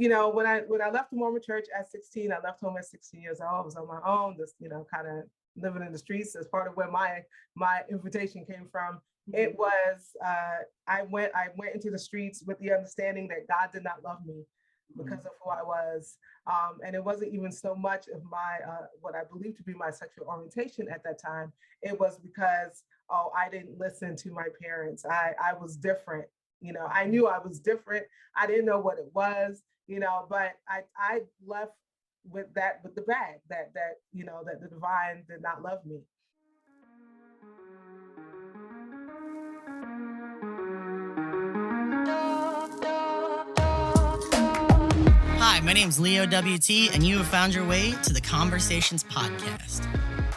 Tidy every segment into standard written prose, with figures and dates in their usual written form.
when I left the Mormon church at 16, I left home at 16 years old. I was on my own, just, kind of living in the streets. As part of where my invitation came from. It was, I went into the streets with the understanding that God did not love me because of who I was. And it wasn't even so much of my, what I believed to be my sexual orientation at that time. It was because, I didn't listen to my parents. I was different. I knew I was different. I didn't know what it was, but I left with the bag that the divine did not love me. Hi, my name's LeoWT, and you have found your way to the Conversations podcast.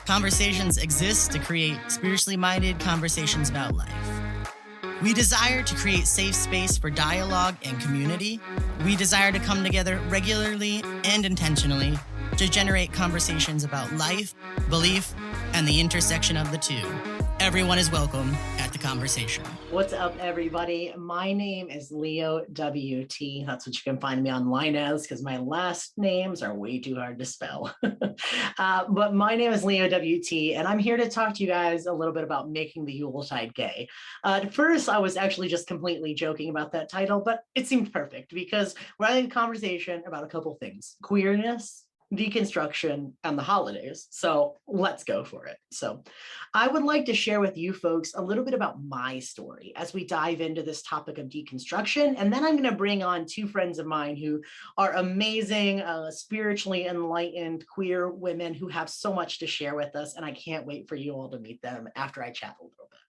Conversations exist to create spiritually minded conversations about life. We desire to create safe space for dialogue and community. We desire to come together regularly and intentionally to generate conversations about life, belief, and the intersection of the two. Everyone is welcome at the conversation. What's up, everybody? My name is LeoWT. That's what you can find me online as, because my last names are way too hard to spell. But my name is LeoWT, and I'm here to talk to you guys a little bit about making the Yuletide gay. At first, I was actually just completely joking about that title, but it seemed perfect because we're having a conversation about a couple things: queerness, deconstruction, and the holidays. So let's go for it. So I would like to share with you folks a little bit about my story as we dive into this topic of deconstruction. And then I'm going to bring on two friends of mine who are amazing, spiritually enlightened queer women who have so much to share with us. And I can't wait for you all to meet them after I chat a little bit.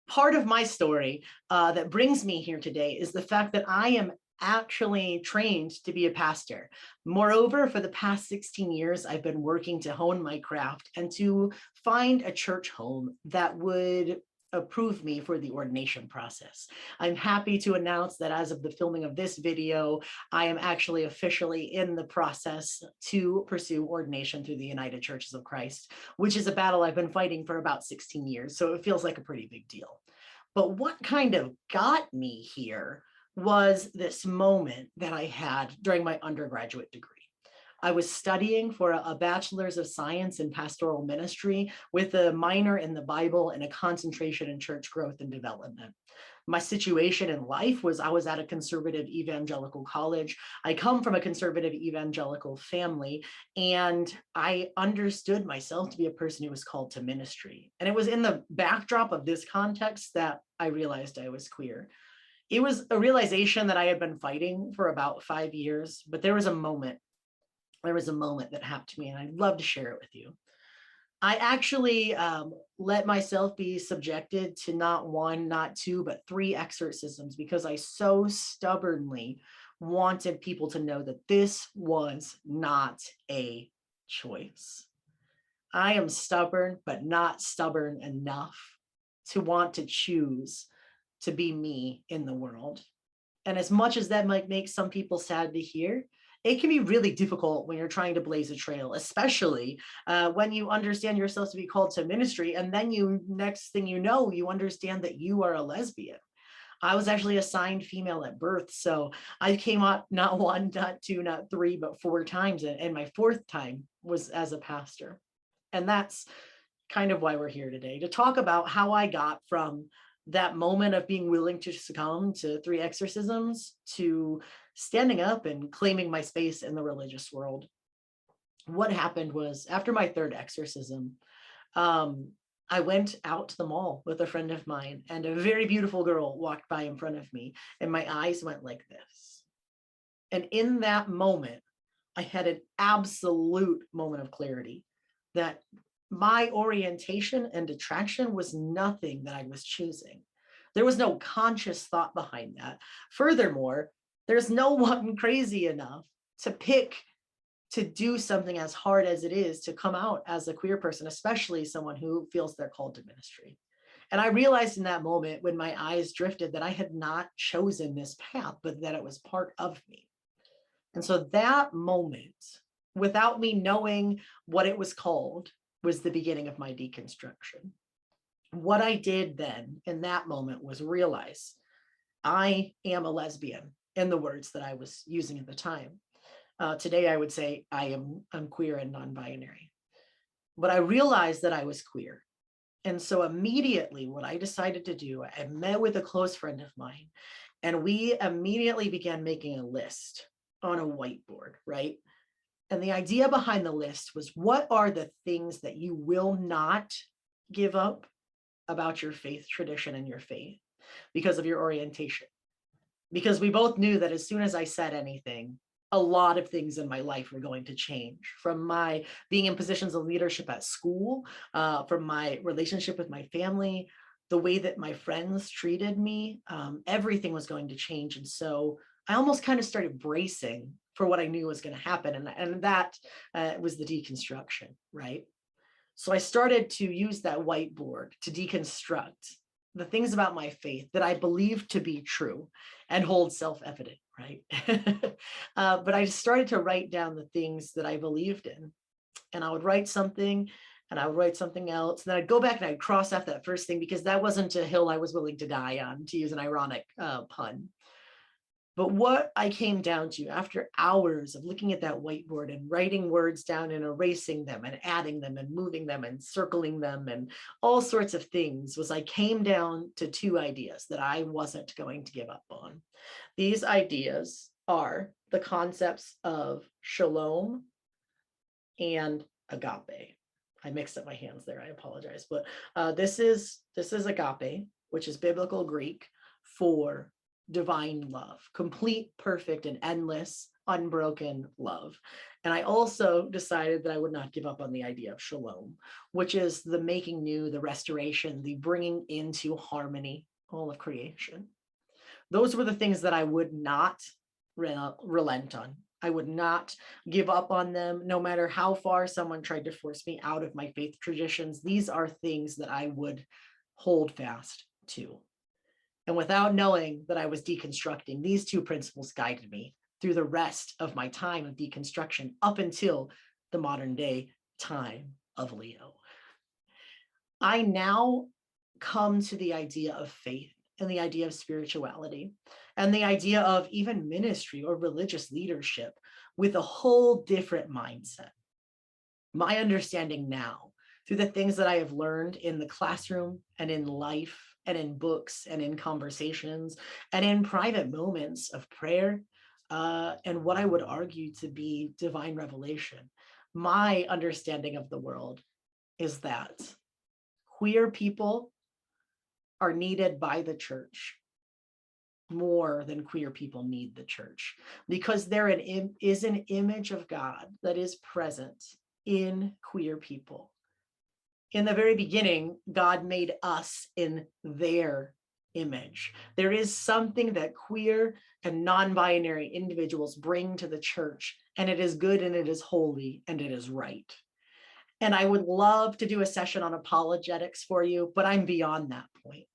Part of my story that brings me here today is the fact that I am actually trained to be a pastor. Moreover, for the past 16 years, I've been working to hone my craft and to find a church home that would approve me for the ordination process. I'm happy to announce that as of the filming of this video, I am actually officially in the process to pursue ordination through the United Churches of Christ, which is a battle I've been fighting for about 16 years. So it feels like a pretty big deal. But what kind of got me here was this moment that I had during my undergraduate degree. I was studying for a bachelor's of science in pastoral ministry with a minor in the Bible and a concentration in church growth and development. My situation in life was I was at a conservative evangelical college. I come from a conservative evangelical family, and I understood myself to be a person who was called to ministry. And it was in the backdrop of this context that I realized I was queer. It was a realization that I had been fighting for about 5 years, but there was a moment that happened to me, and I'd love to share it with you. I actually let myself be subjected to not one, not two, but 3 exorcisms because I so stubbornly wanted people to know that this was not a choice. I am stubborn, but not stubborn enough to want to choose to be me in the world. And as much as that might make some people sad to hear, it can be really difficult when you're trying to blaze a trail, especially when you understand yourself to be called to ministry. And then next thing you know, you understand that you are a lesbian. I was actually assigned female at birth. So I came out not 1, not 2, not 3, but 4 times. And my 4th time was as a pastor. And that's kind of why we're here today, to talk about how I got from that moment of being willing to succumb to 3 exorcisms to standing up and claiming my space in the religious world. What happened was after my 3rd exorcism, I went out to the mall with a friend of mine, and a very beautiful girl walked by in front of me, and my eyes went like this. And in that moment, I had an absolute moment of clarity that my orientation and attraction was nothing that I was choosing. There was no conscious thought behind that. Furthermore, there's no one crazy enough to pick to do something as hard as it is to come out as a queer person, especially someone who feels they're called to ministry. And I realized in that moment when my eyes drifted that I had not chosen this path, but that it was part of me. And so that moment, without me knowing what it was called, was the beginning of my deconstruction. What I did then in that moment was realize I am a lesbian in the words that I was using at the time. Today, I would say I'm queer and non-binary. But I realized that I was queer. And so immediately what I decided to do, I met with a close friend of mine, and we immediately began making a list on a whiteboard, right? And the idea behind the list was, what are the things that you will not give up about your faith tradition and your faith because of your orientation? Because we both knew that as soon as I said anything, a lot of things in my life were going to change, from my being in positions of leadership at school, from my relationship with my family, the way that my friends treated me, everything was going to change. And so I almost kind of started bracing for what I knew was going to happen. And that was the deconstruction, right? So I started to use that whiteboard to deconstruct the things about my faith that I believe to be true and hold self-evident, right? But I started to write down the things that I believed in. And I would write something and I would write something else. And then I'd go back and I'd cross off that first thing, because that wasn't a hill I was willing to die on, to use an ironic pun. But what I came down to after hours of looking at that whiteboard and writing words down and erasing them and adding them and moving them and circling them and all sorts of things was, I came down to two ideas that I wasn't going to give up on. These ideas are the concepts of shalom and agape. I mixed up my hands there, I apologize. But this is agape, which is biblical Greek for divine love, complete, perfect, and endless, unbroken love. And I also decided that I would not give up on the idea of shalom, which is the making new, the restoration, the bringing into harmony all of creation. Those were the things that I would not relent on. I would not give up on them, no matter how far someone tried to force me out of my faith traditions. These are things that I would hold fast to. And without knowing that I was deconstructing, these two principles guided me through the rest of my time of deconstruction up until the modern day time of Leo. I now come to the idea of faith and the idea of spirituality and the idea of even ministry or religious leadership with a whole different mindset. My understanding now, through the things that I have learned in the classroom and in life and in books and in conversations and in private moments of prayer, and what I would argue to be divine revelation, my understanding of the world is that queer people are needed by the church more than queer people need the church, because there is an image of God that is present in queer people. In the very beginning, God made us in their image. There is something that queer and non-binary individuals bring to the church, and it is good and it is holy and it is right. And I would love to do a session on apologetics for you, but I'm beyond that point.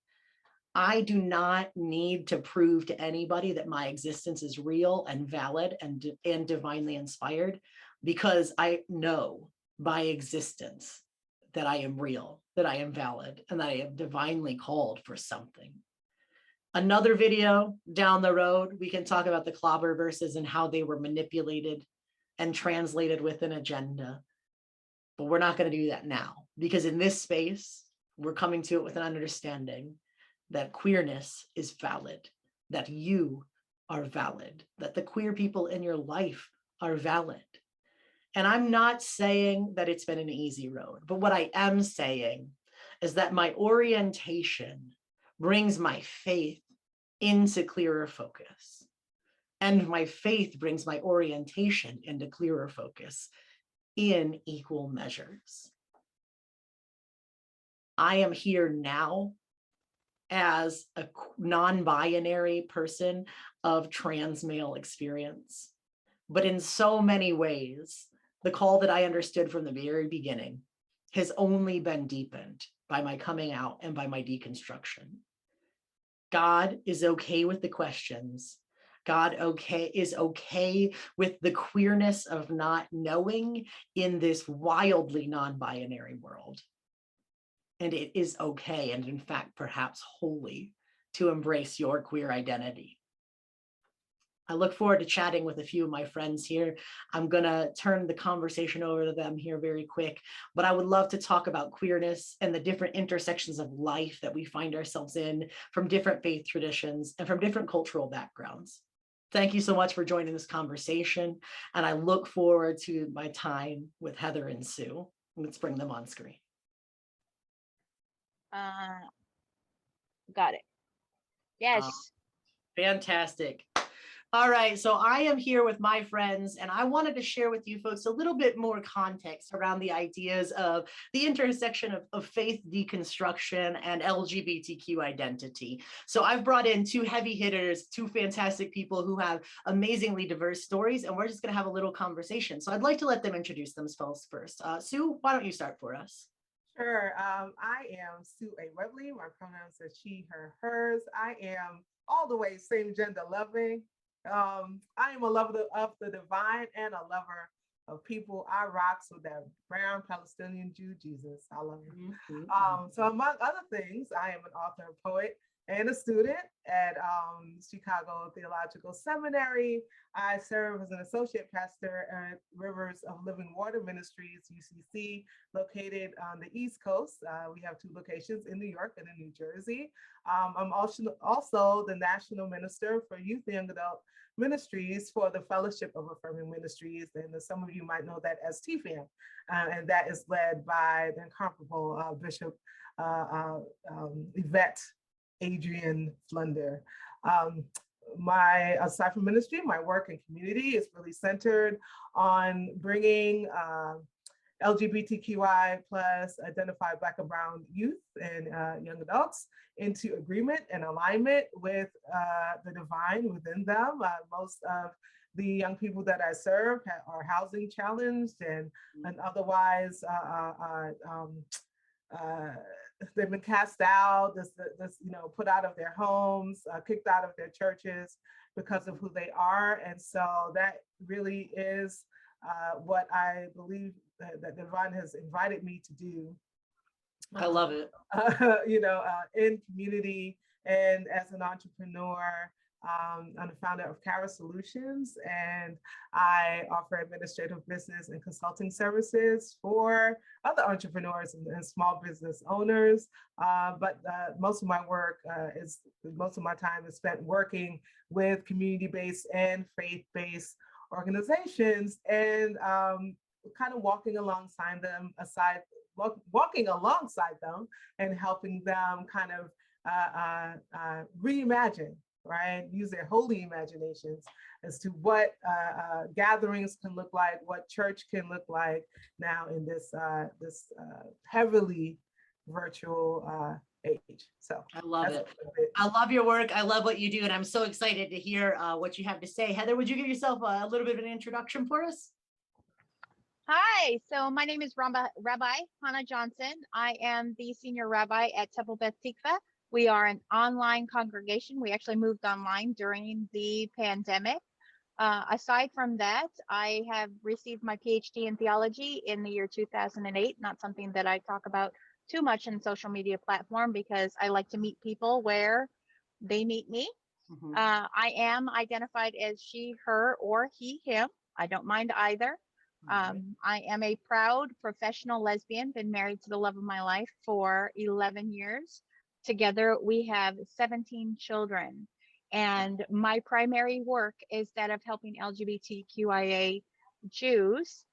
I do not need to prove to anybody that my existence is real and valid and divinely inspired, because I know by existence that I am real, that I am valid, and that I am divinely called for something. Another video down the road, we can talk about the clobber verses and how they were manipulated and translated with an agenda. But we're not going to do that now, because in this space, we're coming to it with an understanding that queerness is valid, that you are valid, that the queer people in your life are valid. And I'm not saying that it's been an easy road, but what I am saying is that my orientation brings my faith into clearer focus. And my faith brings my orientation into clearer focus in equal measures. I am here now as a non-binary person of trans male experience. But in so many ways, the call that I understood from the very beginning has only been deepened by my coming out and by my deconstruction. God is okay with the questions. God is okay with the queerness of not knowing in this wildly non-binary world. And it is okay, and in fact, perhaps holy, to embrace your queer identity. I look forward to chatting with a few of my friends here. I'm going to turn the conversation over to them here very quick, but I would love to talk about queerness and the different intersections of life that we find ourselves in from different faith traditions and from different cultural backgrounds. Thank you so much for joining this conversation, and I look forward to my time with Heather and Sue. Let's bring them on screen. Got it. Yes. Fantastic. All right, so I am here with my friends, and I wanted to share with you folks a little bit more context around the ideas of the intersection of faith deconstruction and LGBTQ identity. So I've brought in two heavy hitters, two fantastic people who have amazingly diverse stories, and we're just going to have a little conversation. So I'd like to let them introduce themselves first. Sue, why don't you start for us? Sure. I am Sue Webley. My pronouns are she, her, hers. I am all the way same gender loving. I am a lover of the divine and a lover of people. I rock with that brown Palestinian Jew Jesus. I love him. So among other things, I am an author, poet, and a student at Chicago Theological Seminary. I serve as an associate pastor at Rivers of Living Water Ministries, UCC, located on the East Coast. We have two locations in New York and in New Jersey. I'm also the national minister for youth and young adult ministries for the Fellowship of Affirming Ministries, and some of you might know that as TFAM, and that is led by the incomparable Bishop Yvette Adrian Flunder. Aside from ministry, my work in community is really centered on bringing LGBTQI plus identified Black and Brown youth and young adults into agreement and alignment with the divine within them. Most of the young people that I serve are housing challenged and otherwise they've been cast out, put out of their homes, kicked out of their churches because of who they are. And so that really is what I believe that divine has invited me to do. I love it. In community and as an entrepreneur. I'm the founder of Cara Solutions, and I offer administrative business and consulting services for other entrepreneurs and small business owners. But most of my time is spent working with community-based and faith-based organizations, and kind of walking alongside them and helping them kind of reimagine, right? Use their holy imaginations as to what gatherings can look like, what church can look like now in this heavily virtual age. So I love it. I love your work. I love what you do, and I'm so excited to hear what you have to say. Heather, would you give yourself a little bit of an introduction for us? Hi, so my name is Rabbi Chana Johnson. I am the senior rabbi at Temple Beth Tikva. We are an online congregation. We actually moved online during the pandemic. Aside from that, I have received my PhD in theology in the year 2008, not something that I talk about too much in social media platform because I like to meet people where they meet me. Mm-hmm. I am identified as she, her, or he, him. I don't mind either. I am a proud professional lesbian, been married to the love of my life for 11 years. Together, we have 17 children. And my primary work is that of helping LGBTQIA Jews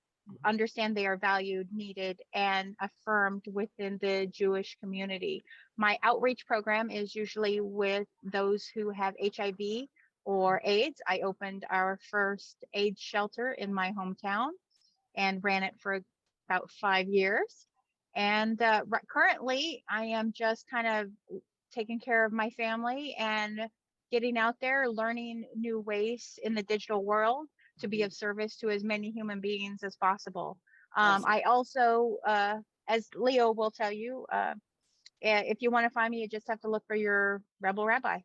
understand they are valued, needed, and affirmed within the Jewish community. My outreach program is usually with those who have HIV or AIDS. I opened our first AIDS shelter in my hometown and ran it for about 5 years. And currently, I am just kind of taking care of my family and getting out there, learning new ways in the digital world to be of service to as many human beings as possible. I also, as Leo will tell you, if you want to find me, you just have to look for your Rebel Rabbi.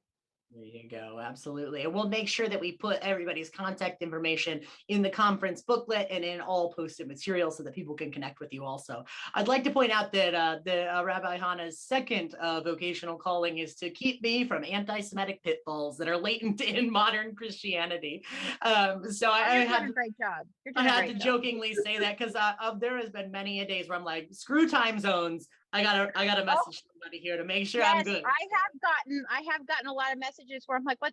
There you go. Absolutely. And we'll make sure that we put everybody's contact information in the conference booklet and in all posted materials so that people can connect with you also. I'd like to point out that Rabbi Hannah's second vocational calling is to keep me from anti-Semitic pitfalls that are latent in modern Christianity. So I You're had doing a great job. You're I doing a had great to job. jokingly say that because there has been many a days where I'm like, screw time zones. I gotta message somebody here to make sure I'm Yes, good. I have gotten a lot of messages where I'm like, what?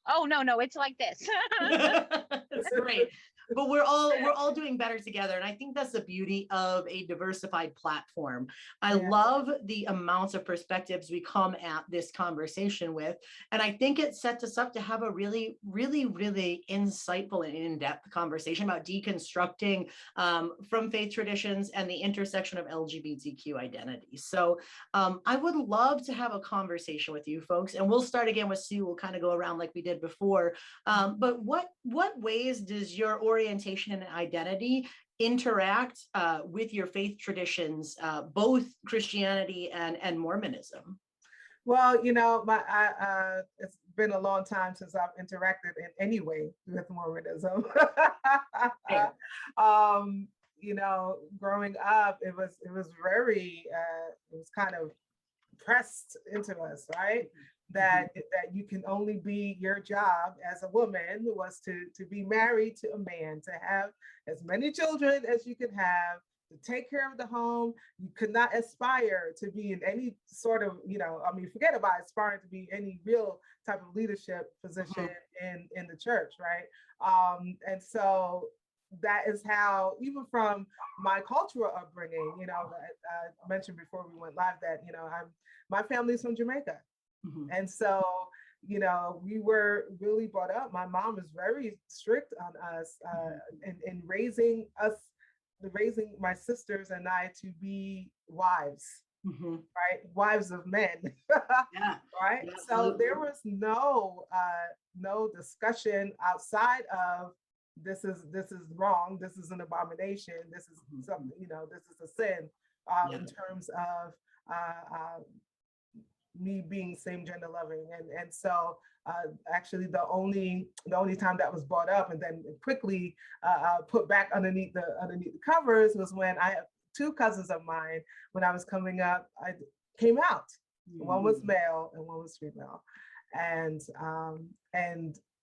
Oh, no, it's like this. It's great. But we're all doing better together. And I think that's the beauty of a diversified platform. I love the amounts of perspectives we come at this conversation with. And I think it sets us up to have a really, really, really insightful and in-depth conversation about deconstructing from faith traditions and the intersection of LGBTQ identities. So I would love to have a conversation with you folks. And we'll start again with Sue. We'll kind of go around like we did before. But what ways does your orientation and identity interact with your faith traditions, both Christianity and Mormonism? Well, it's been a long time since I've interacted in any way with Mormonism. Growing up, it was very, it was kind of pressed into us, right? That you can only be, your job as a woman was to be married to a man, to have as many children as you could have, to take care of the home. You could not aspire to be in any sort of, forget about aspiring to be any real type of leadership position in the church, right? And so that is how, even from my cultural upbringing, I mentioned before we went live that, my family's from Jamaica. And so, we were really brought up. My mom was very strict on us in raising my sisters and I to be wives, right? Wives of men, right? Yeah, so there was no discussion outside of this is wrong. This is an abomination. This is something, this is a sin in terms of me being same gender loving. And so actually the only time that was brought up and then quickly put back underneath the covers was when I have two cousins of mine. When I was coming up, I came out. One was male and one was female. And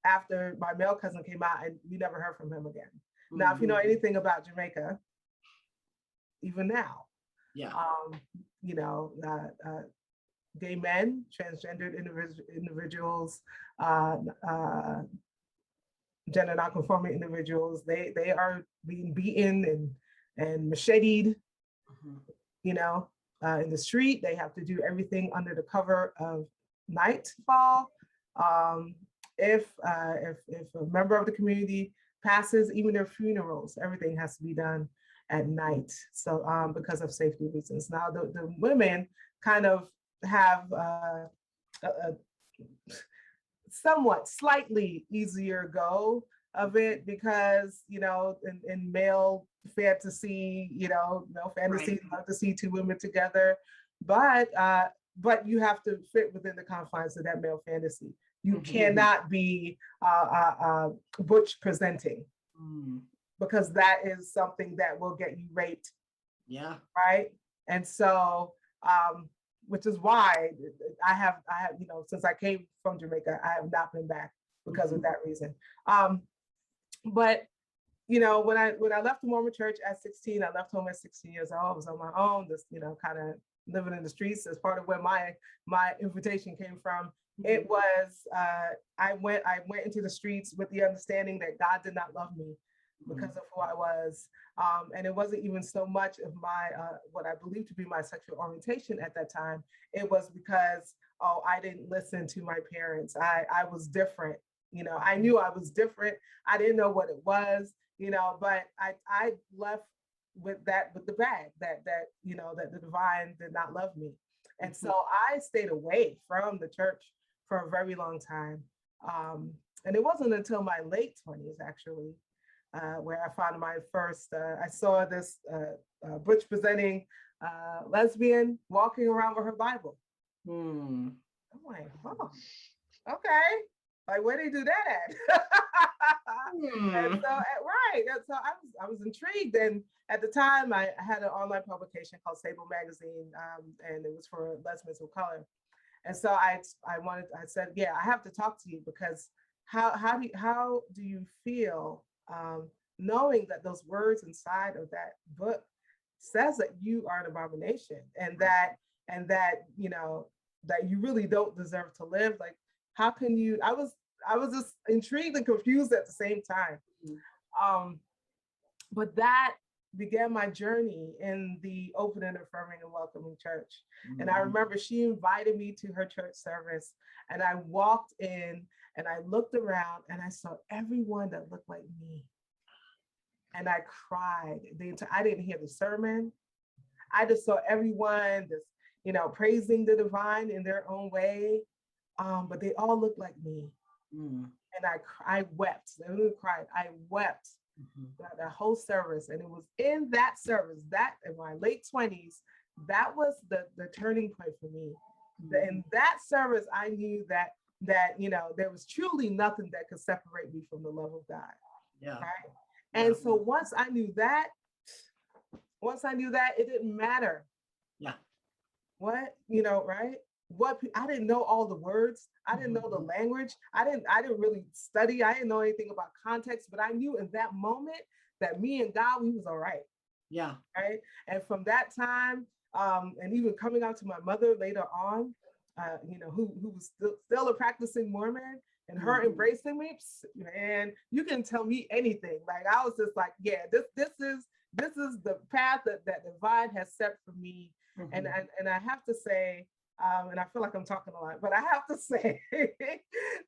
after my male cousin came out, and we never heard from him again. Now, if you know anything about Jamaica, even now, gay men, transgendered individuals, gender nonconforming individuals, they are being beaten and macheted, in the street. They have to do everything under the cover of nightfall. If a member of the community passes, even their funerals, everything has to be done at night. So because of safety reasons. Now the women kind of have a somewhat slightly easier go of it because, in male fantasy, male fantasy, love to see two women together, but you have to fit within the confines of that male fantasy. You cannot be butch presenting because that is something that will get you raped. Yeah. Right. And so, which is why I have, since I came from Jamaica, I have not been back because of that reason. But, when I left the Mormon church at 16, I left home at 16 years old. I was on my own, just, kind of living in the streets as part of where my invitation came from. It was, I went into the streets with the understanding that God did not love me because of who I was. And it wasn't even so much of my, what I believed to be my sexual orientation at that time. It was because, I didn't listen to my parents. I was different. I knew I was different. I didn't know what it was, but I left with the bag that the divine did not love me. And so I stayed away from the church for a very long time. And it wasn't until my late 20s, actually, where I found my first, I saw this butch presenting lesbian walking around with her Bible. I'm like, oh, okay, like where they do that at? And so, right. And so I was intrigued. And at the time, I had an online publication called Sable Magazine, and it was for lesbians of color. And so I said, yeah, I have to talk to you, because how do you feel knowing that those words inside of that book says that you are an abomination, and that that you really don't deserve to live? Like, how can you? I was just intrigued and confused at the same time. But that began my journey in the open and affirming and welcoming church. And I remember she invited me to her church service, and I walked in and I looked around and I saw everyone that looked like me. And I cried. I didn't hear the sermon. I just saw everyone just, praising the divine in their own way. But they all looked like me. And I wept. I really cried. I wept that whole service. And it was in that service, that in my late 20s, that was the turning point for me. In that service, I knew that there was truly nothing that could separate me from the love of God. Yeah. Right. And so once I knew that, it didn't matter. Yeah. What, right? I didn't know all the words. I didn't know the language. I didn't really study. I didn't know anything about context, but I knew in that moment that me and God, we was all right. Yeah. Right. And from that time, and even coming out to my mother later on, who was still a practicing Mormon, and her embracing me, man, you can tell me anything. Like, I was just like, yeah, this is the path that divine has set for me. And I have to say, and I feel like I'm talking a lot, but I have to say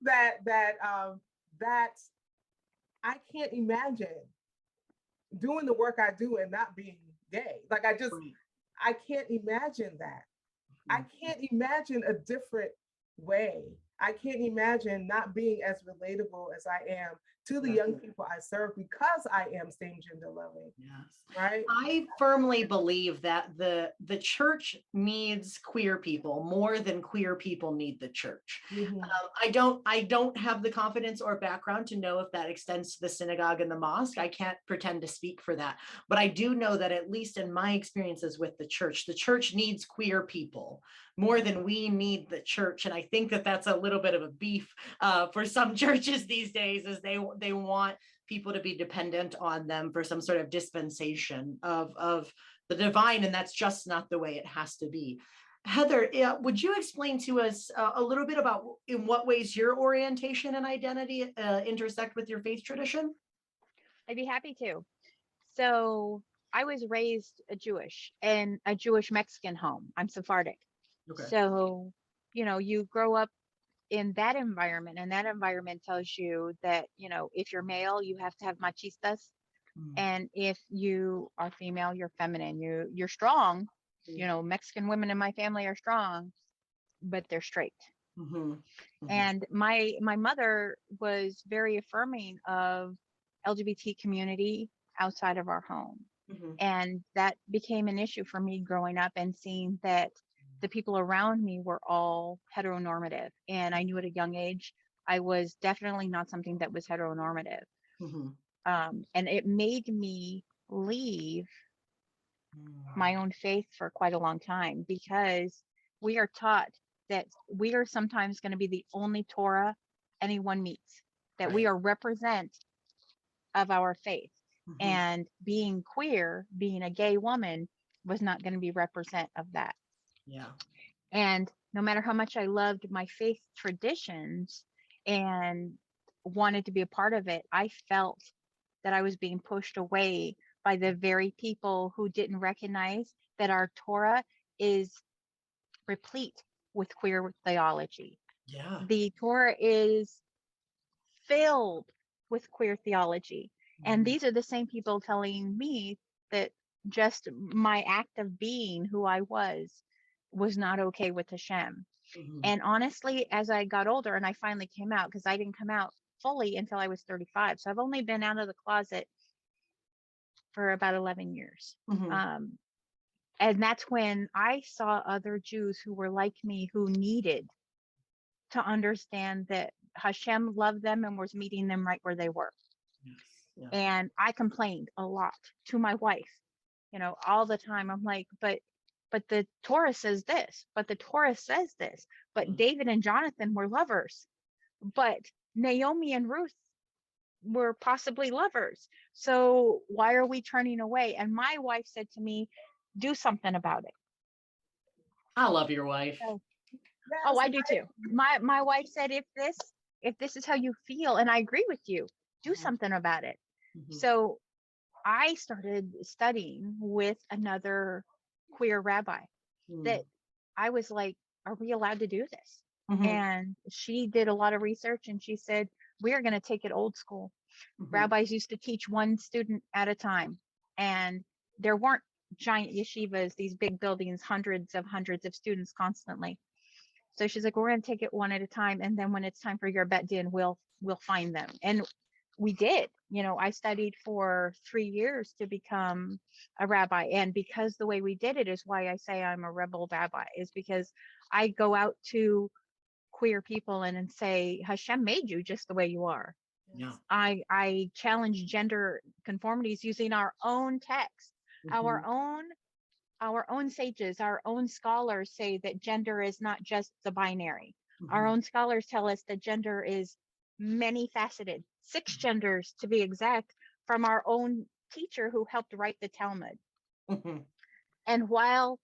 that I can't imagine doing the work I do and not being gay. Like, I can't imagine that. I can't imagine a different way. I can't imagine not being as relatable as I am to the young people I serve, because I am same gender loving. Yes. Right. I firmly believe that the church needs queer people more than queer people need the church. I don't have the confidence or background to know if that extends to the synagogue and the mosque. I can't pretend to speak for that, but I do know that, at least in my experiences with the church needs queer people more than we need the church. And I think that that's a little bit of a beef for some churches these days, is they want people to be dependent on them for some sort of dispensation of the divine, and that's just not the way it has to be. Heather, would you explain to us a little bit about in what ways your orientation and identity intersect with your faith tradition? I'd be happy to. So I was raised Jewish in a Jewish Mexican home. I'm Sephardic. Okay. So, you grow up in that environment, and that environment tells you that, if you're male, you have to have machistas. And if you are female, you're feminine. You're strong. Mexican women in my family are strong, but they're straight. And my mother was very affirming of LGBT community outside of our home. And that became an issue for me growing up, and seeing that the people around me were all heteronormative. And I knew at a young age, I was definitely not something that was heteronormative. And it made me leave my own faith for quite a long time, because we are taught that we are sometimes going to be the only Torah anyone meets, that we are represent of our faith. And being queer, being a gay woman, was not going to be represent of that. Yeah. And no matter how much I loved my faith traditions and wanted to be a part of it, I felt that I was being pushed away by the very people who didn't recognize that our Torah is replete with queer theology. Yeah. The Torah is filled with queer theology. And these are the same people telling me that just my act of being who I was not okay with Hashem. And honestly, as I got older and I finally came out, because I didn't come out fully until I was 35. So I've only been out of the closet for about 11 years. And that's when I saw other Jews who were like me, who needed to understand that Hashem loved them and was meeting them right where they were. Yes. Yeah. And I complained a lot to my wife, all the time. I'm like, but the Torah says this, but the Torah says this, but David and Jonathan were lovers, but Naomi and Ruth were possibly lovers. So why are we turning away? And my wife said to me, do something about it. I love your wife. Oh, I do too. My wife said, if this is how you feel, and I agree with you, do something about it. So I started studying with another queer rabbi that I was like, are we allowed to do this? And she did a lot of research, and she said, we are going to take it old school. Rabbis used to teach one student at a time, and there weren't giant yeshivas, these big buildings, hundreds of students constantly. So she's like, we're going to take it one at a time, and then when it's time for your bet din, we'll find them. And we did. I studied for 3 years to become a rabbi, and because the way we did it is why I say I'm a rebel rabbi, is because I go out to queer people and say, Hashem made you just the way you are. Yeah. I challenge gender conformities using our own text. Our own sages, our own scholars say that gender is not just the binary. Our own scholars tell us that gender is many faceted, 6 genders to be exact, from our own teacher who helped write the Talmud. And while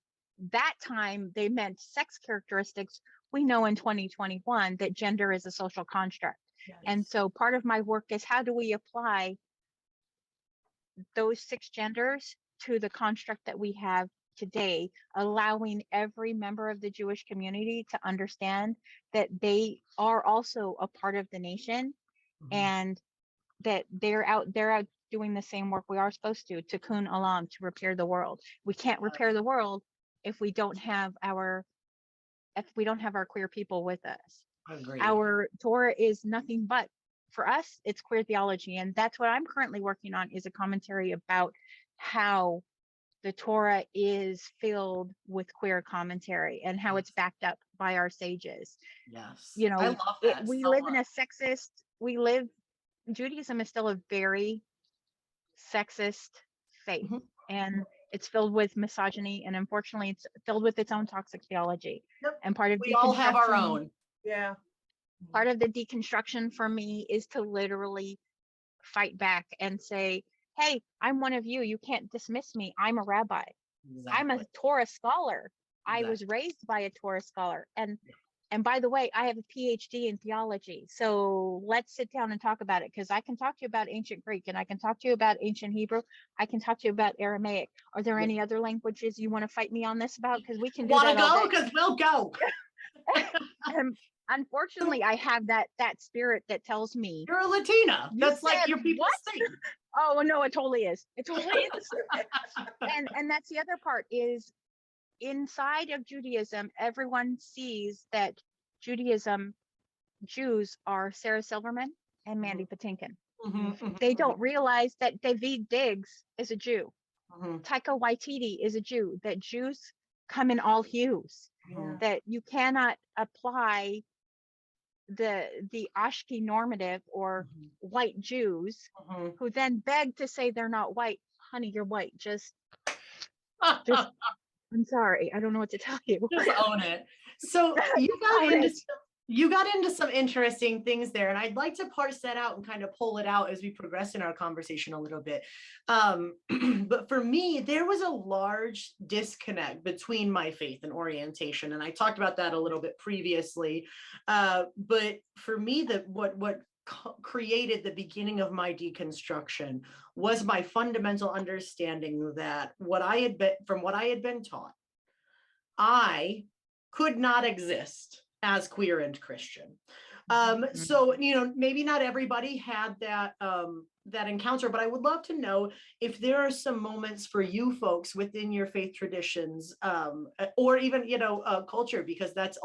that time they meant sex characteristics, we know in 2021 that gender is a social construct. Yes. And so part of my work is, how do we apply those 6 genders to the construct that we have today, allowing every member of the Jewish community to understand that they are also a part of the nation, and that they're out doing the same work we are supposed to tikkun olam, to repair the world. We can't repair the world if we don't have our queer people with us. Agreed. Our Torah is nothing but, for us, it's queer theology. And that's what I'm currently working on, is a commentary about how the Torah is filled with queer commentary and how it's backed up by our sages. Yes. I love that. Judaism is still a very sexist faith, and it's filled with misogyny, and unfortunately it's filled with its own toxic theology. And part of we all have our own. Yeah. Part of the deconstruction for me is to literally fight back and say, hey, I'm one of you. You can't dismiss me. I'm a rabbi. Exactly. I'm a Torah scholar. Exactly. I was raised by a Torah scholar. And by the way, I have a PhD in theology. So let's sit down and talk about it, because I can talk to you about ancient Greek, and I can talk to you about ancient Hebrew. I can talk to you about Aramaic. Are there any other languages you want to fight me on this about? Because we can do that all day. Want to go? Because we'll go. Unfortunately, I have that spirit that tells me you're a Latina. That's like your people say. Oh no, it totally is. It totally is. And that's the other part, is inside of Judaism, everyone sees that Jews are Sarah Silverman and Mandy Patinkin. They don't realize that David Diggs is a Jew. Taika Waititi is a Jew. That Jews come in all hues. That you cannot apply the Ashki normative, or white Jews who then beg to say they're not white. Honey, you're white. Just I'm sorry, I don't know what to tell you. Just own it. So you got into some interesting things there, and I'd like to parse that out and kind of pull it out as we progress in our conversation a little bit. But for me, there was a large disconnect between my faith and orientation, and I talked about that a little bit previously. But for me, what created the beginning of my deconstruction was my fundamental understanding that what I had been taught, I could not exist as queer and Christian. So, maybe not everybody had that encounter, but I would love to know if there are some moments for you folks within your faith traditions, or even, culture, because that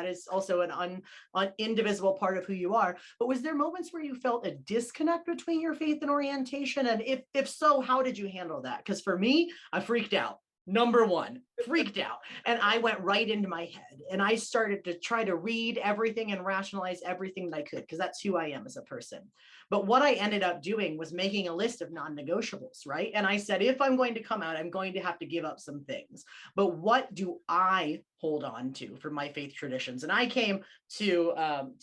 is also an indivisible part of who you are. But was there moments where you felt a disconnect between your faith and orientation? And if so, how did you handle that? Because for me, I freaked out. Number one, freaked out. And I went right into my head and I started to try to read everything and rationalize everything that I could, because that's who I am as a person. But what I ended up doing was making a list of non-negotiables, right? And I said, if I'm going to come out, I'm going to have to give up some things. But what do I hold on to for my faith traditions? And I came to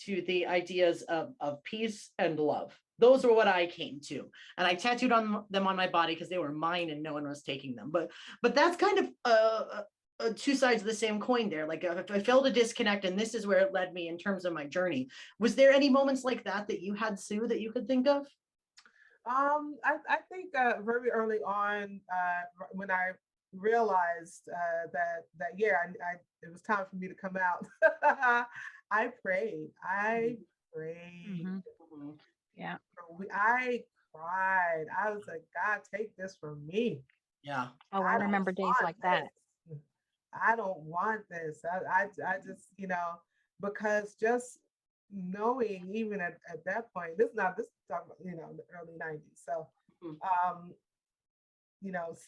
the ideas of peace and love. Those are what I came to. And I tattooed them on my body because they were mine and no one was taking them. But that's kind of two sides of the same coin there. Like if I felt a disconnect, and this is where it led me in terms of my journey. Was there any moments like that you had, Sue, that you could think of? I think very early on, when I realized that it was time for me to come out, I prayed. Mhm. Yeah. I cried. I was like, God, take this from me. Yeah. Oh, I remember days like that. I don't want this. I just, because just knowing even at that point, this is talking about, the early 90s. So,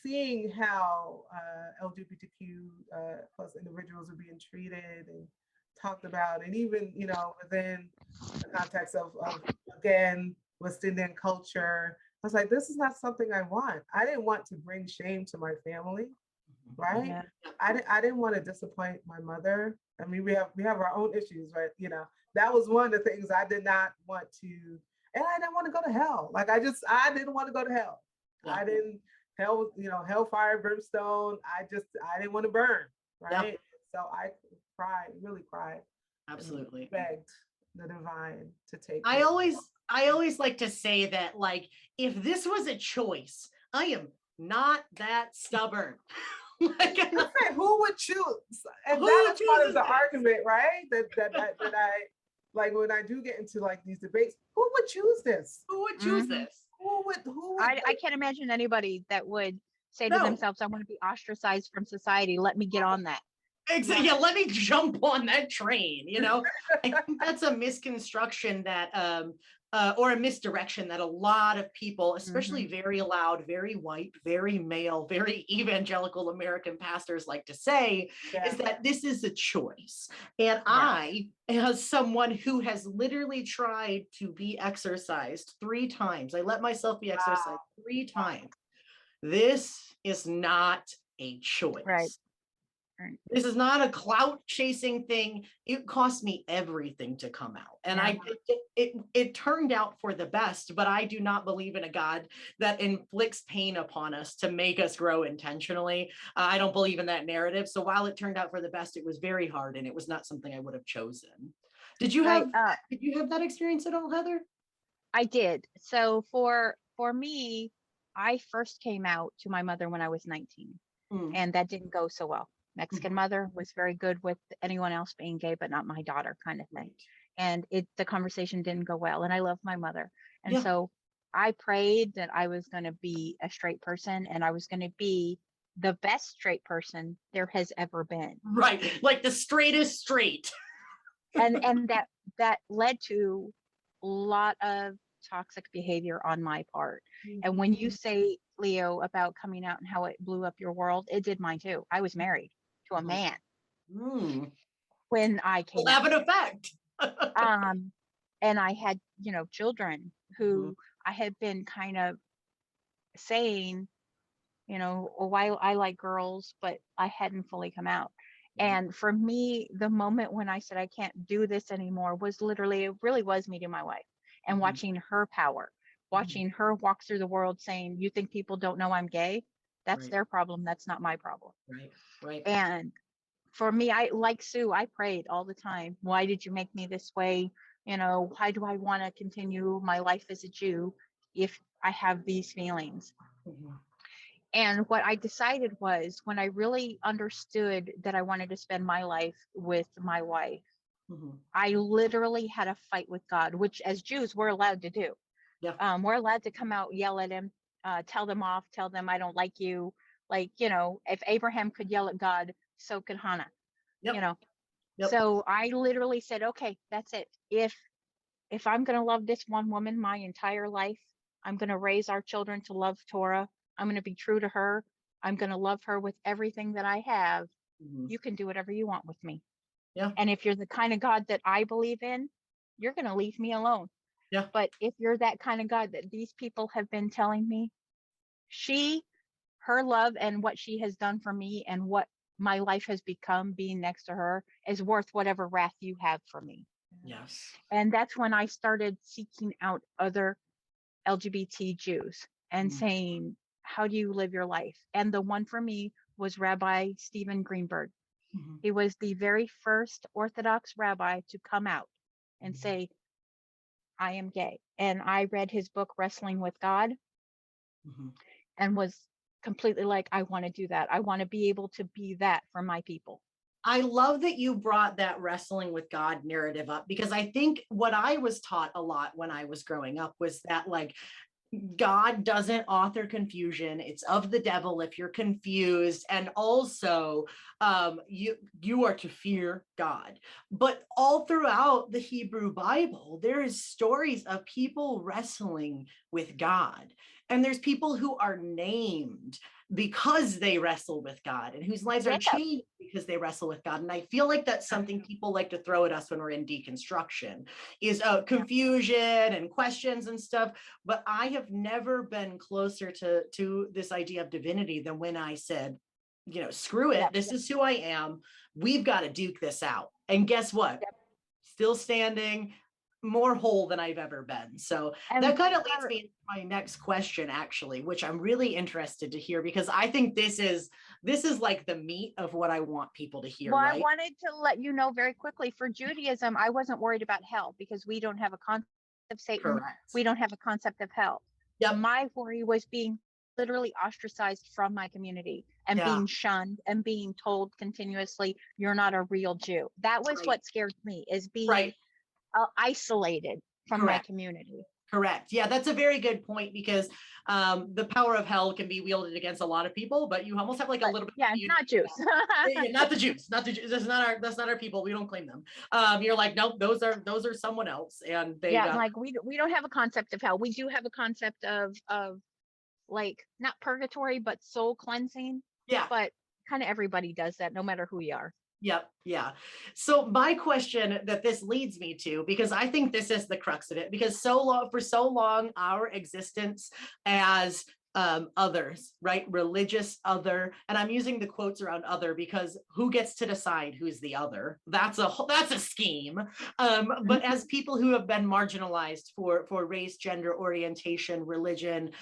seeing how LGBTQ plus individuals are being treated and talked about, and even, within the context of again, West Indian culture, I was like, this is not something I want. I didn't want to bring shame to my family, right? Yeah. I didn't want to disappoint my mother. I mean, we have our own issues, right? That was one of the things I did not want to, and I didn't want to go to hell. Like I didn't want to go to hell. Yeah. I didn't hellfire, brimstone. I didn't want to burn, right? Yeah. So I really cried. Absolutely. Begged the divine to take. I always like to say that, like, if this was a choice, I am not that stubborn. Like, who would choose? And that is part of the argument, right? That I like when I do get into like these debates. Who would choose this? Who would choose this? Who would? I can't imagine anybody that would say to themselves, I want to be ostracized from society. Let me get on that. Exactly. Yeah, let me jump on that train. I think that's a misconstruction that or a misdirection that a lot of people, especially very loud, very white, very male, very evangelical American pastors like to say, is that this is a choice. And I, as someone who has literally tried to be exercised 3 times, I let myself be exercised 3 times. This is not a choice. Right. This is not a clout chasing thing. It cost me everything to come out. And it turned out for the best, but I do not believe in a God that inflicts pain upon us to make us grow intentionally. I don't believe in that narrative. So while it turned out for the best, it was very hard and it was not something I would have chosen. Did you have that experience at all, Heather? I did. So for me, I first came out to my mother when I was 19, and that didn't go so well. Mexican mother was very good with anyone else being gay, but not my daughter, kind of thing. And the conversation didn't go well. And I love my mother. And so I prayed that I was going to be a straight person, and I was going to be the best straight person there has ever been. Right. Like the straightest straight. and that led to a lot of toxic behavior on my part. And when you say, Leo, about coming out and how it blew up your world, it did mine too. I was married to a man when I came out. Have an effect. And I had, children who I had been kind of saying, why I like girls, but I hadn't fully come out. And for me, the moment when I said I can't do this anymore was literally, it really was meeting my wife and watching her power, watching her walk through the world saying, you think people don't know I'm gay? That's their problem. That's not my problem. Right. And for me, I, like Sue, I prayed all the time. Why did you make me this way? Why do I want to continue my life as a Jew if I have these feelings? And what I decided was, when I really understood that I wanted to spend my life with my wife, I literally had a fight with God, which as Jews, we're allowed to do. We're allowed to come out, yell at him, tell them off, tell them I don't like you. Like, if Abraham could yell at God, so could Hannah, So I literally said, okay, that's it. If I'm going to love this one woman my entire life, I'm going to raise our children to love Torah. I'm going to be true to her. I'm going to love her with everything that I have. Mhm. You can do whatever you want with me. Yeah. And if you're the kind of God that I believe in, you're going to leave me alone. Yeah. But if you're that kind of God that these people have been telling me, her love and what she has done for me and what my life has become being next to her is worth whatever wrath you have for me. Yes. And that's when I started seeking out other LGBT Jews and saying, how do you live your life? And the one for me was Rabbi Stephen Greenberg. Mhm. He was the very first Orthodox rabbi to come out and say, I am gay. And I read his book, Wrestling with God, and was completely like, I want to do that. I want to be able to be that for my people. I love that you brought that wrestling with God narrative up, because I think what I was taught a lot when I was growing up was that, like, God doesn't author confusion. It's of the devil if you're confused. And also, you are to fear God. But all throughout the Hebrew Bible, there is stories of people wrestling with God. And there's people who are named because they wrestle with God, and whose lives are changed because they wrestle with God. And I feel like that's something people like to throw at us when we're in deconstruction, is confusion and questions and stuff. But I have never been closer to this idea of divinity than when I said, screw it. This is who I am. We've got to duke this out. And guess what? Still standing, more whole than I've ever been. So that kind of leads me into my next question, actually, which I'm really interested to hear, because I think this is like the meat of what I want people to hear. Well, right? I wanted to let you know very quickly, for Judaism, I wasn't worried about hell because we don't have a concept of Satan. Correct. We don't have a concept of hell. Yep. My worry was being literally ostracized from my community and being shunned and being told continuously, you're not a real Jew. That was what scared me, is being isolated from my community. Correct. Yeah, that's a very good point, because the power of hell can be wielded against a lot of people, but you almost have like a little bit. Yeah, not Jews. Not the Jews. Not the Jews. That's not our people. We don't claim them. You're like, nope, those are someone else, and they. Like we don't have a concept of hell. We do have a concept of like not purgatory, but soul cleansing. Yeah. But kind of everybody does that, no matter who you are. Yep. Yeah. So my question that this leads me to, because I think this is the crux of it, because for so long, our existence as others, right? Religious other. And I'm using the quotes around other because who gets to decide who's the other? That's a scheme. But as people who have been marginalized for race, gender, orientation, religion,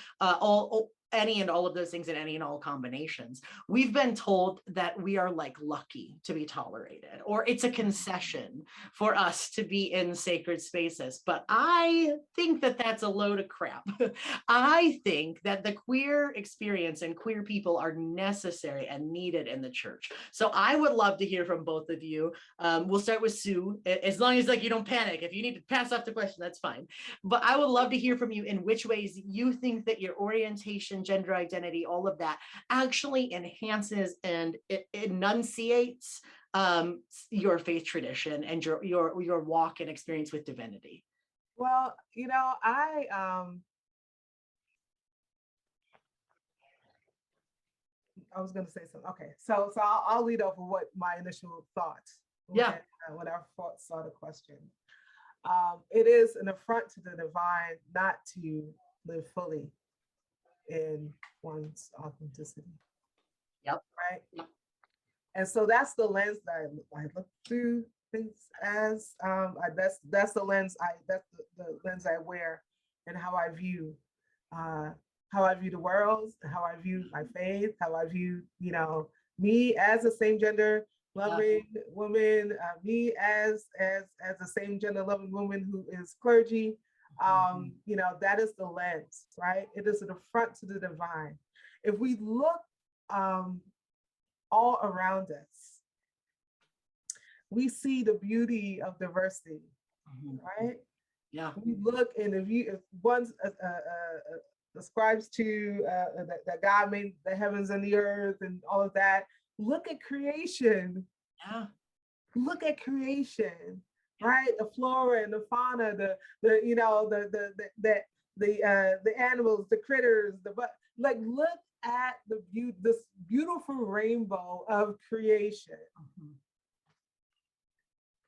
any and all of those things in any and all combinations, we've been told that we are like lucky to be tolerated, or it's a concession for us to be in sacred spaces. But I think that that's a load of crap. I think that the queer experience and queer people are necessary and needed in the church. So I would love to hear from both of you. We'll start with Sue, as long as you don't panic. If you need to pass off the question, that's fine. But I would love to hear from you in which ways you think that your orientation, gender identity, all of that actually enhances and it enunciates your faith tradition and your walk and experience with divinity. Well, I was going to say something. Okay, so I'll lead off with what my initial thoughts. When I first saw the question. It is an affront to the divine not to live fully in one's authenticity. Yep. Right. Yep. And so that's the lens that I look through things as. That's the lens I wear, and how I view the world, how I view my faith, how I view me as a same gender loving woman, me as a same gender loving woman who is clergy. That is the lens, right? It is an affront to the divine. If we look all around us, we see the beauty of diversity, right? Yeah. We look, and if one ascribes to that God made the heavens and the earth and all of that, look at creation. Yeah. Look at creation. Right, the flora and the fauna, the animals, the critters, like look at this beautiful rainbow of creation. Mhm.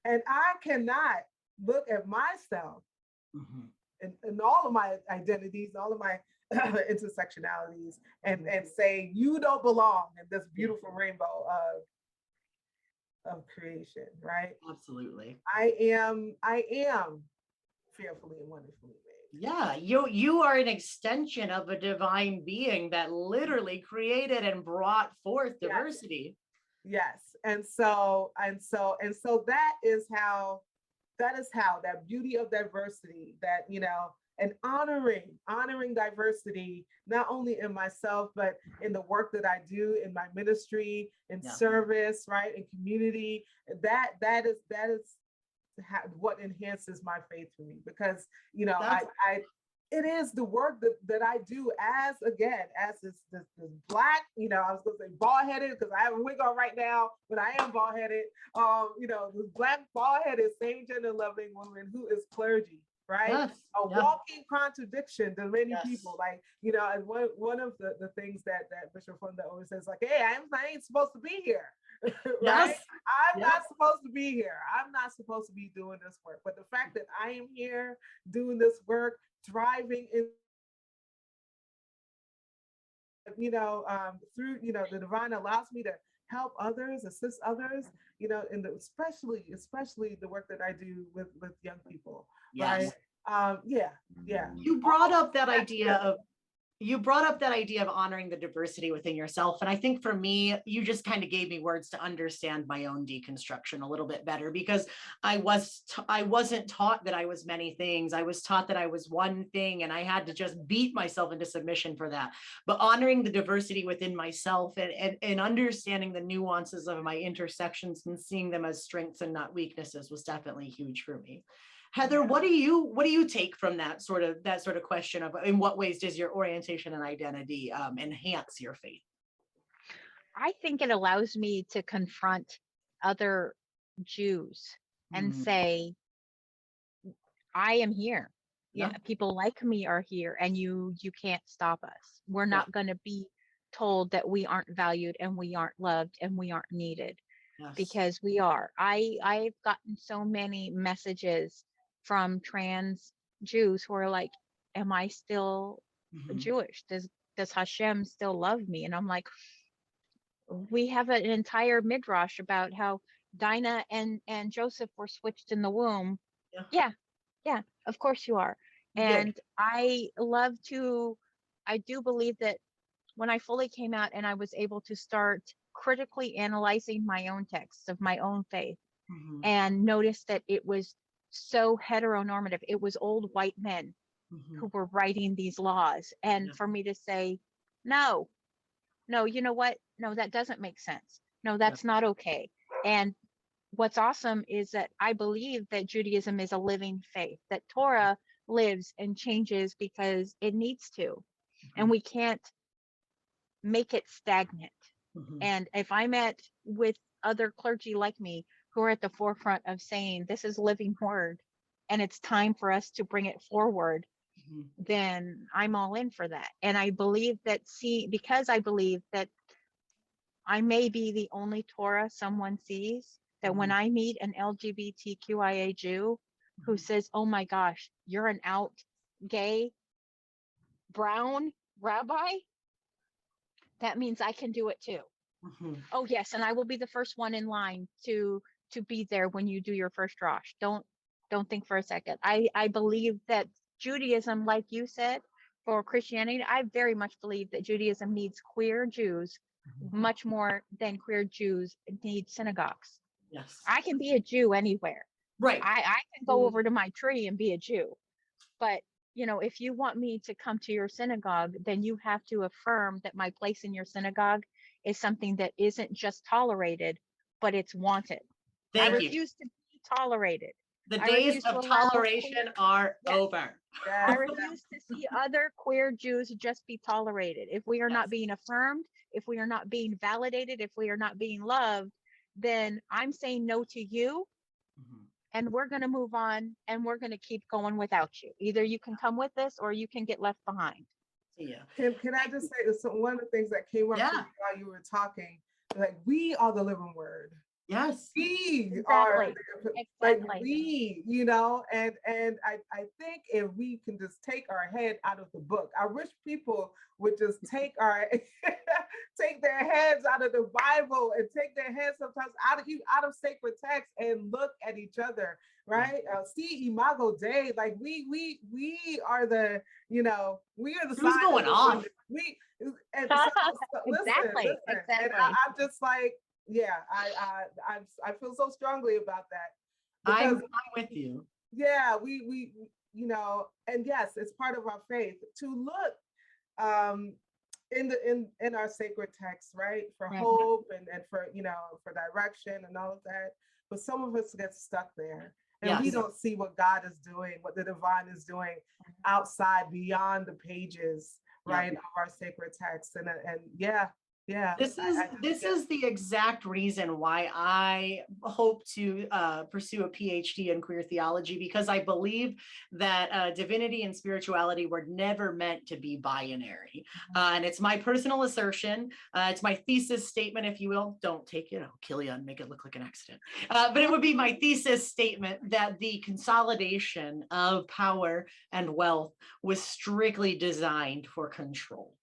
And I cannot look at myself Mhm. and all of my identities, all of my intersectionalities, and say you don't belong in this beautiful rainbow of creation, right? Absolutely. I am fearfully and wonderfully made. Yeah, you are an extension of a divine being that literally created and brought forth diversity. Yes. And so that is how that beauty of diversity, that, and honoring diversity, not only in myself, but in the work that I do in my ministry, in service, right, in community. That is what enhances my faith for me, because it is the work that I do as this Black, I was gonna say bald-headed because I have a wig on right now, but I am bald-headed, this Black bald-headed same gender loving woman who is clergy, right? Yes. A walking contradiction to many people. Like, and one of the things that Bishop Fonda always says, like, hey, I ain't supposed to be here. Right? Yes. I'm not supposed to be here. I'm not supposed to be doing this work. But the fact that I am here doing this work, thriving in, through, the divine allows me to help others, assist others, in especially the work that I do with young people. Yes. Right? You brought up that idea of honoring the diversity within yourself. And I think for me, you just kind of gave me words to understand my own deconstruction a little bit better, because I wasn't taught that I was many things. I was taught that I was one thing, and I had to just beat myself into submission for that. But honoring the diversity within myself and understanding the nuances of my intersections and seeing them as strengths and not weaknesses was definitely huge for me. Heather, what do you take from that sort of question of in what ways does your orientation and identity enhance your faith? I think it allows me to confront other Jews and say, I am here. Yeah, people like me are here, and you can't stop us. We're not going to be told that we aren't valued and we aren't loved and we aren't needed, because we are. I've gotten so many messages from trans Jews who are like, am I still Jewish? Does Hashem still love me? And I'm like, we have an entire midrash about how Dinah and Joseph were switched in the womb. Yeah, of course you are. And I do believe that when I fully came out and I was able to start critically analyzing my own texts of my own faith, and notice that it was so heteronormative. It was old white men who were writing these laws. And for me to say, no, you know what? No, that doesn't make sense. No, that's not okay. And what's awesome is that I believe that Judaism is a living faith, that Torah lives and changes because it needs to. And we can't make it stagnant. And if I met with other clergy like me who are at the forefront of saying this is living word and it's time for us to bring it forward, then I'm all in for that. And I believe that because I believe that I may be the only Torah someone sees, that when I meet an LGBTQIA Jew who says, oh my gosh, you're an out gay brown rabbi, that means I can do it too. Oh yes, and I will be the first one in line to be there when you do your first Rosh. Don't think for a second. I believe that Judaism, like you said, for Christianity, I very much believe that Judaism needs queer Jews much more than queer Jews need synagogues. Yes. I can be a Jew anywhere. Right. I can go over to my tree and be a Jew. But if you want me to come to your synagogue, then you have to affirm that my place in your synagogue is something that isn't just tolerated, but it's wanted. I refuse to be tolerated. The days of toleration are over. I refuse to see other queer Jews just be tolerated. If we are not being affirmed, if we are not being validated, if we are not being loved, then I'm saying no to you and we're going to move on, and we're going to keep going without you. Either you can come with us or you can get left behind. Yeah. Can I just say this? So one of the things that came up to me while you were talking, like, we are the living word. Yes. We are like Exactly. we, you know, and I think if we can just take our head out of the book, I wish people would just take take their heads out of the Bible and take their heads sometimes out of sacred text and look at each other, right? See Imago Dei, like we are the, you know, we are the Who's sign going of the off? We and so, Exactly. listen. Exactly. And I'm just like, yeah, I feel so strongly about that because I'm with you. yeah, we you know, and yes, it's part of our faith to look in our sacred texts, right, for hope and for, you know, for direction and all of that. But some of us get stuck there, and we don't see what God is doing, what the divine is doing outside, beyond the pages, right, of our sacred texts. And yeah. This is the exact reason why I hope to pursue a PhD in queer theology, because I believe that divinity and spirituality were never meant to be binary. And it's my personal assertion. It's my thesis statement, if you will. Don't take it, I'll kill you and make it look like an accident. But it would be my thesis statement that the consolidation of power and wealth was strictly designed for control.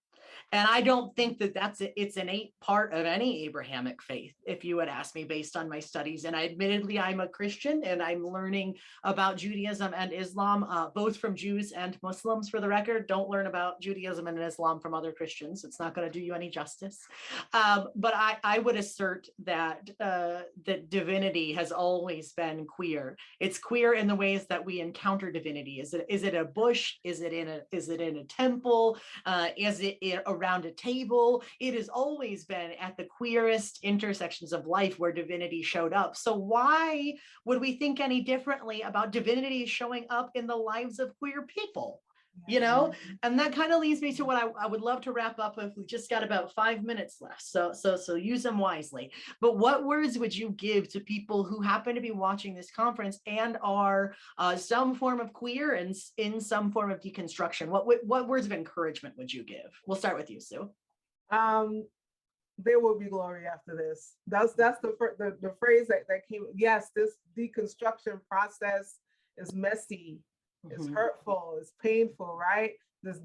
And I don't think that it's an innate part of any Abrahamic faith, if you would ask me, based on my studies. And admittedly, I'm a Christian and I'm learning about Judaism and Islam, both from Jews and Muslims, for the record. Don't learn about Judaism and Islam from other Christians. It's not going to do you any justice. But I would assert that that divinity has always been queer. It's queer in the ways that we encounter divinity. Is it a bush? Is it in a temple? Is it around a table? It has always been at the queerest intersections of life where divinity showed up. So why would we think any differently about divinity showing up in the lives of queer people? You know, and that kind of leads me to what I would love to wrap up with. We just got about 5 minutes left, so use them wisely. But what words would you give to people who happen to be watching this conference and are some form of queer and in some form of deconstruction? What words of encouragement would you give? We'll start with you, Sue. There will be glory after this. That's the phrase that came. Yes, this deconstruction process is messy. It's hurtful, it's painful, right? This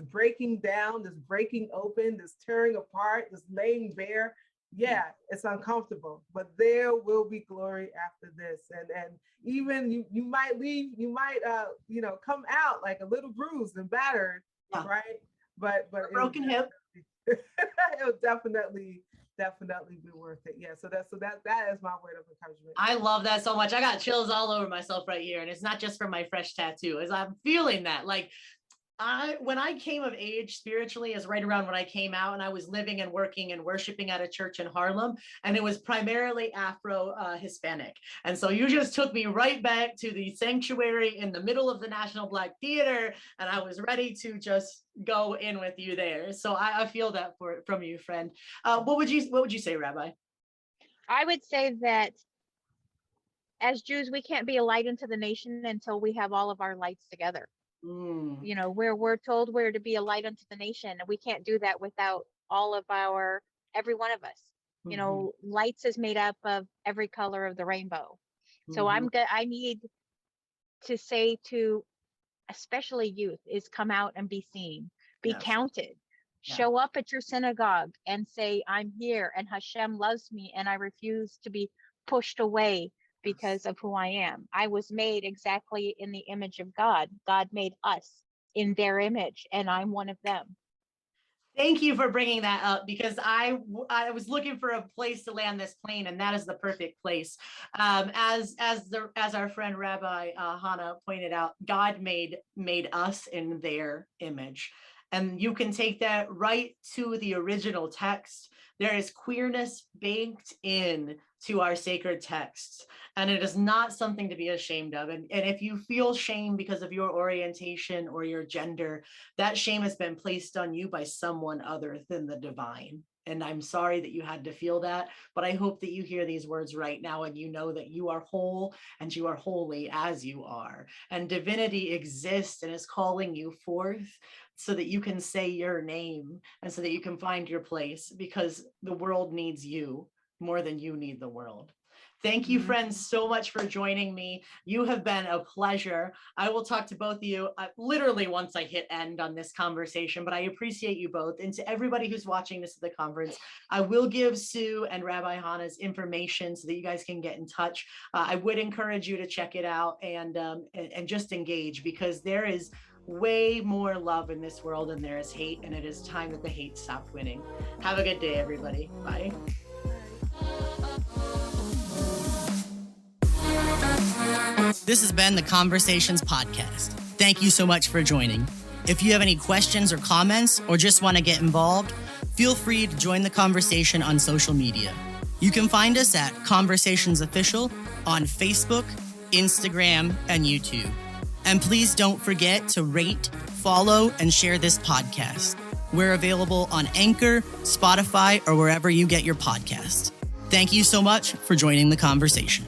breaking down, this breaking open, this tearing apart, this laying bare. Yeah, it's uncomfortable, but there will be glory after this. And even you might leave, you might you know, come out like a little bruised and battered, right? But a broken hip. It'll definitely be worth it. Yeah. So that is my word of encouragement. I love that so much. I got chills all over myself right here. And it's not just from my fresh tattoo, as I'm feeling that. Like, when I came of age spiritually is right around when I came out, and I was living and working and worshiping at a church in Harlem, and it was primarily Afro-Hispanic. And so you just took me right back to the sanctuary in the middle of the National Black Theater, and I was ready to just go in with you there. So I feel that from you, friend. What would you say, Rabbi? I would say that as Jews, we can't be a light into the nation until we have all of our lights together. You know, we're told we're to be a light unto the nation, and we can't do that without all of every one of us. You know, lights is made up of every color of the rainbow. So I need to say to especially youth is come out and be seen, be counted, show up at your synagogue and say, I'm here and Hashem loves me and I refuse to be pushed away because of who I am. I was made exactly in the image of God. God made us in their image, and I'm one of them. Thank you for bringing that up, because I was looking for a place to land this plane, and that is the perfect place. As our friend Rabbi Hannah pointed out, God made us in their image. And you can take that right to the original text. There is queerness baked in to our sacred texts, and it is not something to be ashamed of. And if you feel shame because of your orientation or your gender, that shame has been placed on you by someone other than the divine. And I'm sorry that you had to feel that, but I hope that you hear these words right now and you know that you are whole and you are holy as you are. And divinity exists and is calling you forth so that you can say your name and so that you can find your place, because the world needs you more than you need the world. Thank you, friends, so much for joining me. You have been a pleasure. I will talk to both of you literally once I hit end on this conversation, but I appreciate you both. And to everybody who's watching this at the conference, I will give Sue and Rabbi Hannah's information so that you guys can get in touch. I would encourage you to check it out and just engage, because there is way more love in this world than there is hate, and it is time that the hate stopped winning. Have a good day, everybody. Bye. This has been the Conversations Podcast. Thank you so much for joining. If you have any questions or comments, or just want to get involved, feel free to join the conversation on social media. You can find us at Conversations Official on Facebook, Instagram, and YouTube. And please don't forget to rate, follow, and share this podcast. We're available on Anchor, Spotify, or wherever you get your podcasts. Thank you so much for joining the conversation.